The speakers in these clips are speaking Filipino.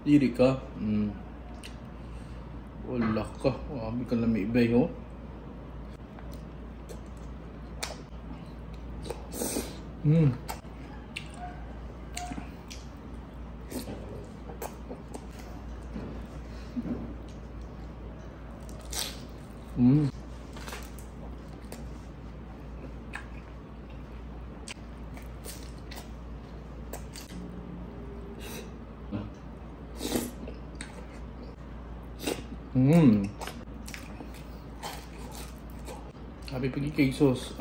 Diri ka. Wala ka. Wami ka lang may ibay, ho. Sabi pagi cake sauce.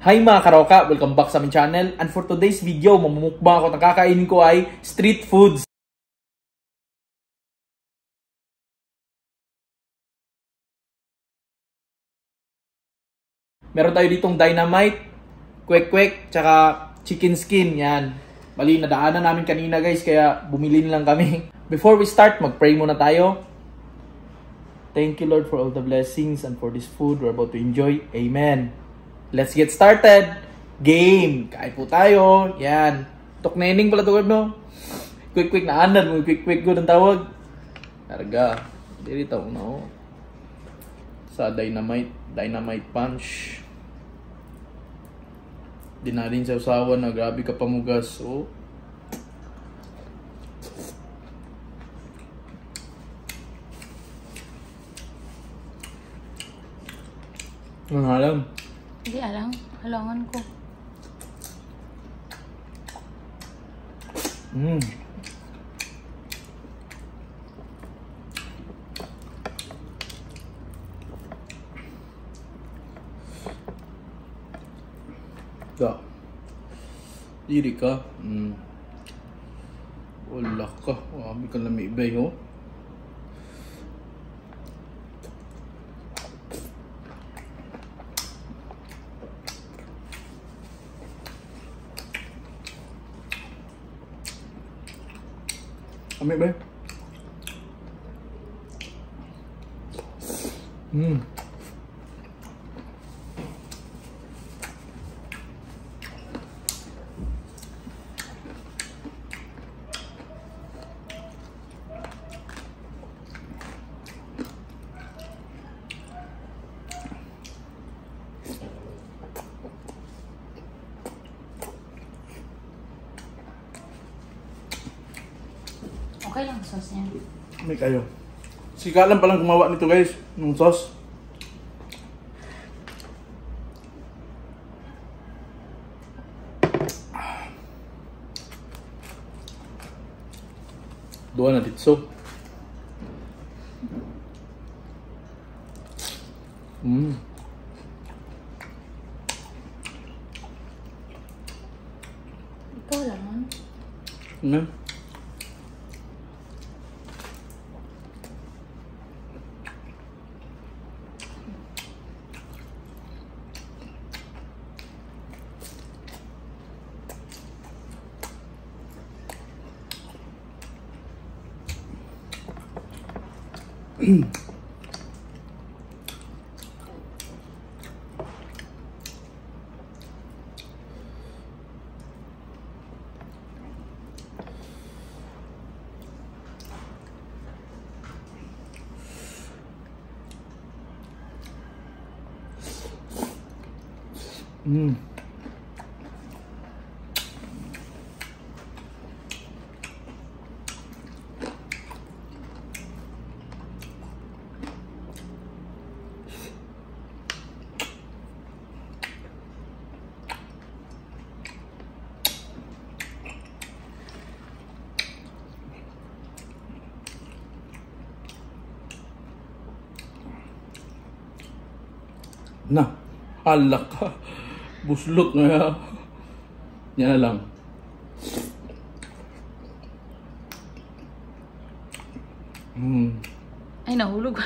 Hi mga karoka! Welcome back sa aming channel. And for today's video, mamumukbang ako. Ang kakainin ko ay street foods. Meron tayo ditong dynamite, kwek-kwek, tsaka chicken skin. Yan. Bali, nadaanan namin kanina guys, kaya bumili lang kami. Before we start, mag-pray muna tayo. Thank you Lord for all the blessings and for this food we're about to enjoy. Amen. Let's get started! Game! Kain po tayo. Yan. Toknening pala tawag, no? Quick-quick na anad mo. Quick-quick good ang tawag. Narga. Dili tawag, no? Sa dynamite. Dynamite punch. Di na rin sa usawa na grabe ka pamugas. Oh. Ang alam. Hindi alam. Halangan ko. Da. Diri ka. Wala ka. Wami ka lang may ibay, ho. Ambil ba? Okay lang sauce niya. May kayo. Sika lang palang gumawa nito guys, ng sauce. Dua na dito. Ikaw lang. Na, halak ka. Buslot na. Yan na lang. Ay, nahulog.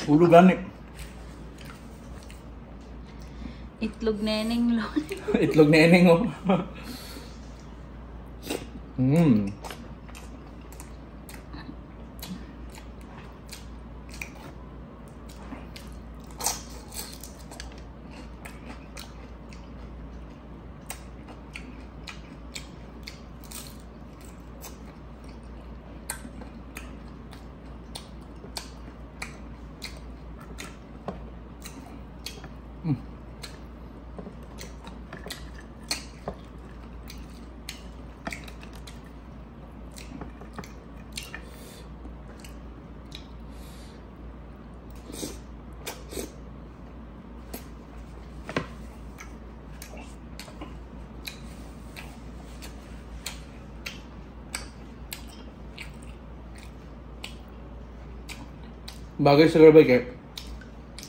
Ulo gani. Itlog neneng lo. Itlog neneng oh. Bagay sa garbay kay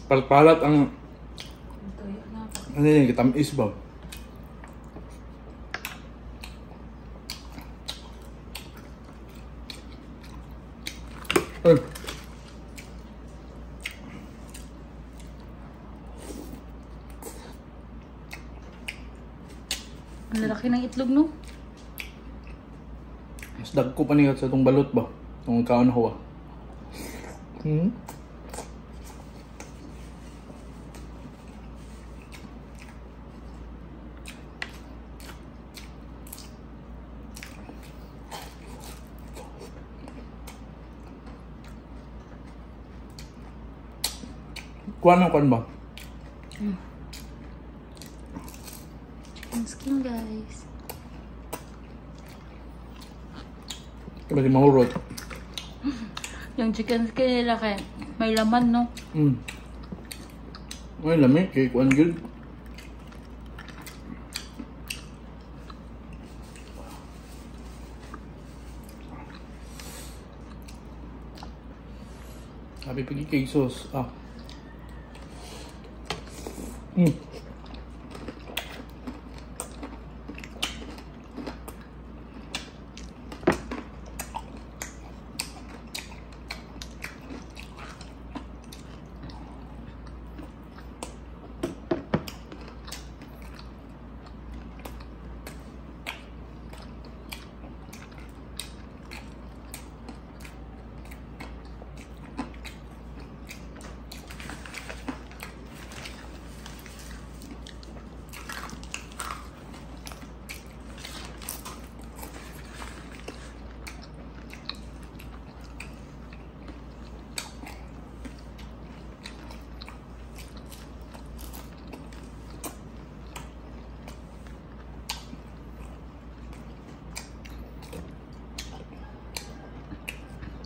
palpalat ang ano yun, kitamis ba? Ay. Ang lalaki ng itlog, no? Mas dagko pa niya sa itong balot ba? Itong kaon ho ah. Kuha ng kuhan ba? Chicken skin, guys. Kasi mahurot. Yung chicken skin nila kay may laman, no? May lamig kay kuhan yun. Sabi pagi kay sauce.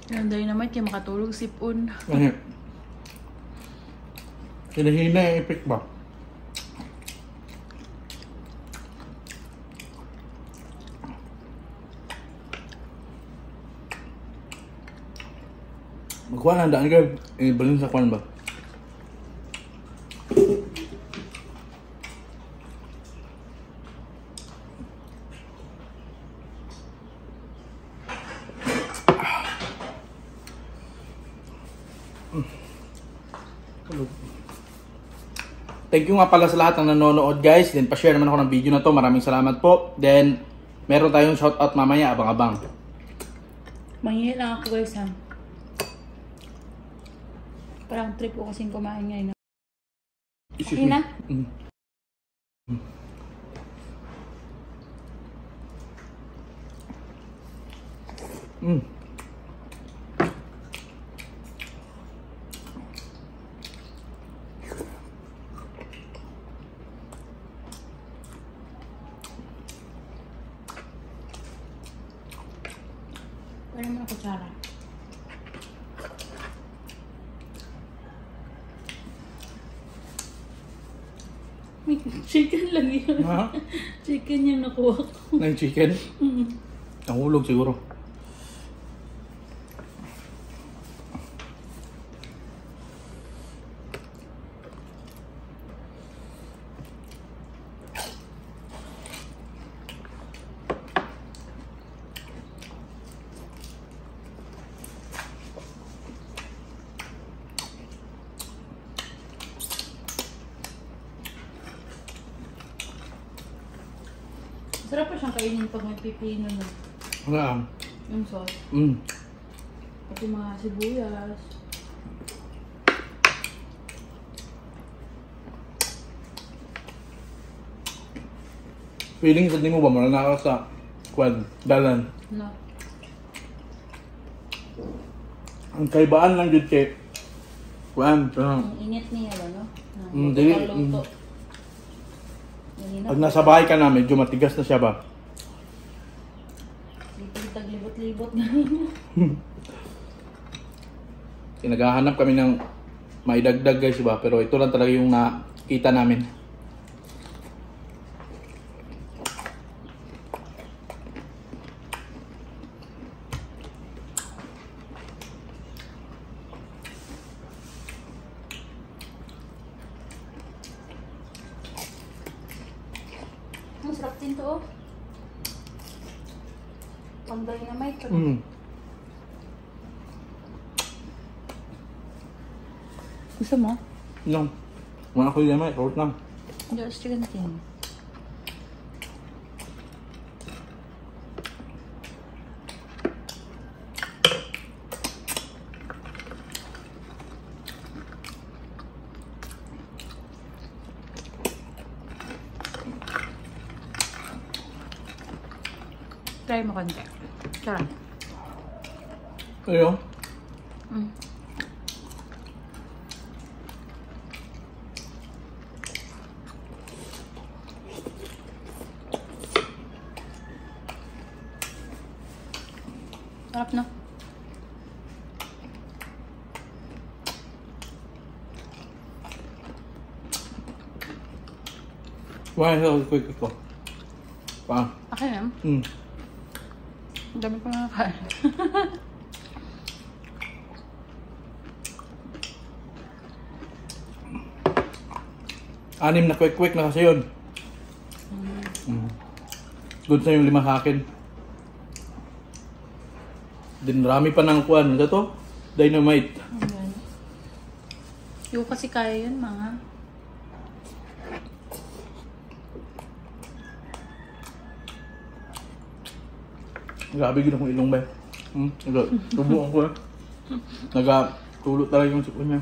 Yung dynamite yung makatulog sipon. Ano? Hinahina yung ipik ba? Magkuha lang daan ka. Balin sa kwan ba? Thank you nga pala sa lahat ng nanonood guys. Then pa-share naman ako ng video na to. Maraming salamat po. Then meron tayong shoutout mamaya. Abang-abang. Mangingi lang ako guys, ha. Parang trip ko kasing kumain ngayon. Okay na? Pwede mo na kutsara. Chicken lang yun. Ha? Chicken yung nakuha ko. Na yung chicken? Nahulog siguro. Sarap pa siyang kainin pag may pipino na. Ano? Yung sauce. Pati mga sibuyas. Feeling sa mo ba? Marana ka sa kwan, dalan. No. Ang kaibaan lang dito kay kwan. Ang init niya, ano? Dili. Luto. Pag nasa bahay ka na, medyo matigas na siya ba? Taglibot-libot na. Naghahanap kami ng maidagdag guys ba? Pero ito lang talaga yung nakita namin. Masarap din to, oh. Pang dynamite. Gusto mo? No. Wala ko yung may, lang. Just chicken skin. Try mo konti. Sarap. Ayo. Sarap na. Why so quick ko? Pa. Akin yan. Ang dami ko nakakain. Anim na quick na kasi yun. Good na yung 5 sa akin. Dinrami pa ng kuwan. Ano to? Dynamite. Ayan. Yung kasi kaya yun, mga. Grabe gina kong ilong ba? Tubuan ko eh. Nagtulot talaga yung sipon niya.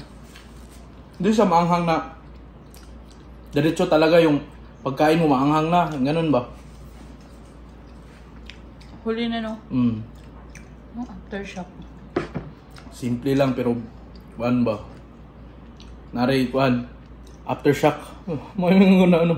Hindi siya maanghang na. Diretso talaga yung pagkain mo maanghang na. Ganun ba? Huli na, no? Aftershock. Simple lang pero kuan ba? Nari kuan. Aftershock. May mga na ano.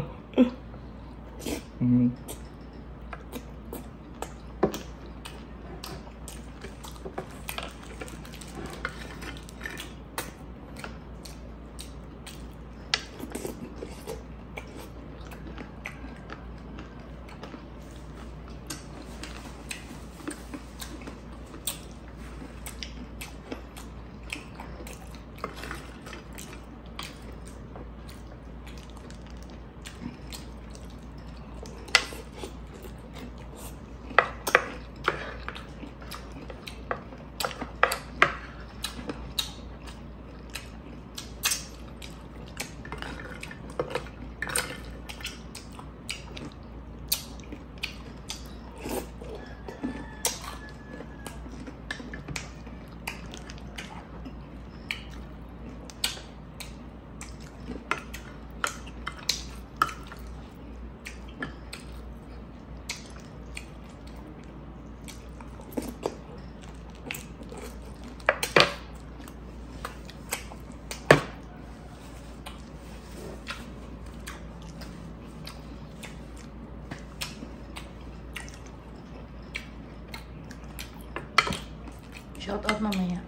Shout out mamaya.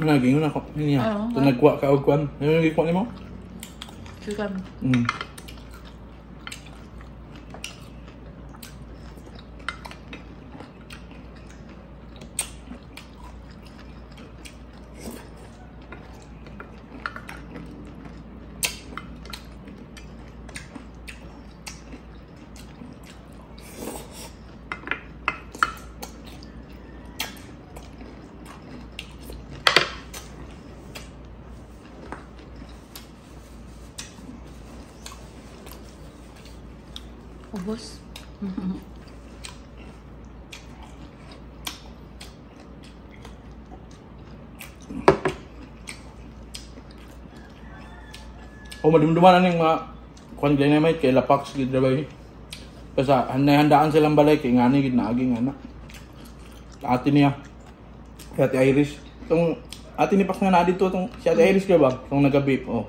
Ano gingon ako niya. Oo, Nagkuha ka og kuan. Ano yung gikuha nimo? Chicken. Ubos. O madumduman na yung mga kuan dynamite kay lapak gid dabay. Kasi handaan silang balay kay ngani gid naaging anak. Ate niya. Si Ate Iris. Itong ate ni Pax nga na dito itong si Ate Iris ka ba? Itong nag-vape. Oh.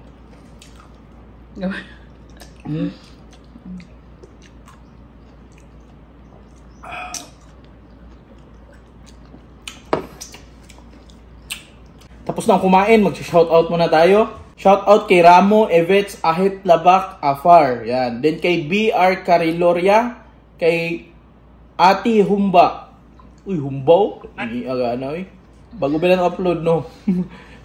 Tapos na kumain, mag-shoutout muna tayo. Shoutout kay Ramo, Evets, Ahit, Labak, Afar. Yan. Then kay BR Cariloria, kay Ati Humba. Uy, Humbaw? Aga na eh. Bago bilang upload, no?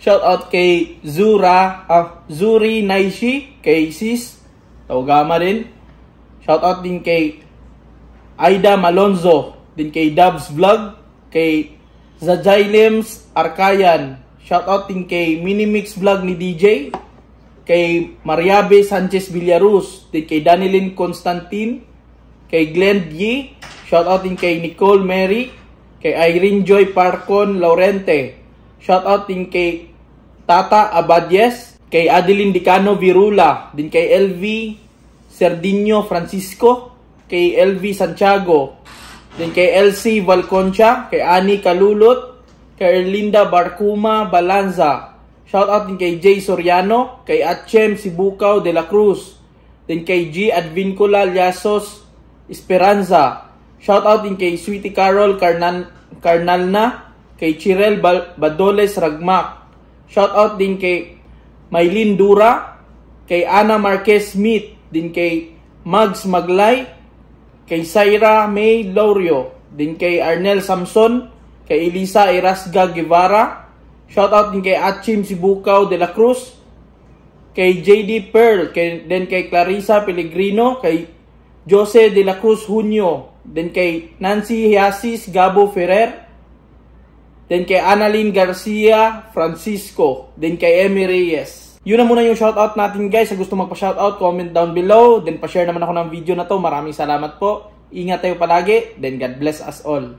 Shoutout kay Zuri Naishi, kay Sis, Tawagama din. Shoutout din kay Aida Malonzo, din kay Dubs Vlog, kay Zajailems Arkayan. Shoutout din kay Minimix Vlog ni DJ, kay Mariabe Sanchez Villaruz, din kay Danilyn Constantine, kay Glenn Yi. Shoutout din kay Nicole Mary, kay Irene Joy Parcon Laurente. Shoutout din kay Tata Abadies, kay Adeline Dicano Virula, din kay LV Serdinio Francisco, kay LV Santiago, din kay LC Valconcha, kay Ani Kalulot, kay Erlinda Barcuma Balanza. Shoutout din kay Jay Soriano, kay Atchem Sibukaw de la Cruz, din kay G Advincula Llasos Esperanza. Shoutout din kay Sweetie Carol Carnalna, kay Chirel Badoles Ragmak. Shoutout din kay Maylin Dura, kay Ana Marquez Smith, din kay Mags Maglay, kay Syra May Laurio, din kay Arnel Samson, kay Elisa Irasga Guevara. Shoutout din kay Atchim Sibukaw de la Cruz, kay JD Pearl, then kay Clarissa Pellegrino, kay Jose de la Cruz Junio, then kay Nancy Hiasis Gabo Ferrer, then kay Annalyn Garcia Francisco, then kay Emmy Reyes. Yun na muna yung shoutout natin guys. Sa gusto magpa-shoutout, comment down below. Then pa-share naman ako ng video na to. Maraming salamat po. Ingat tayo palagi. Then God bless us all.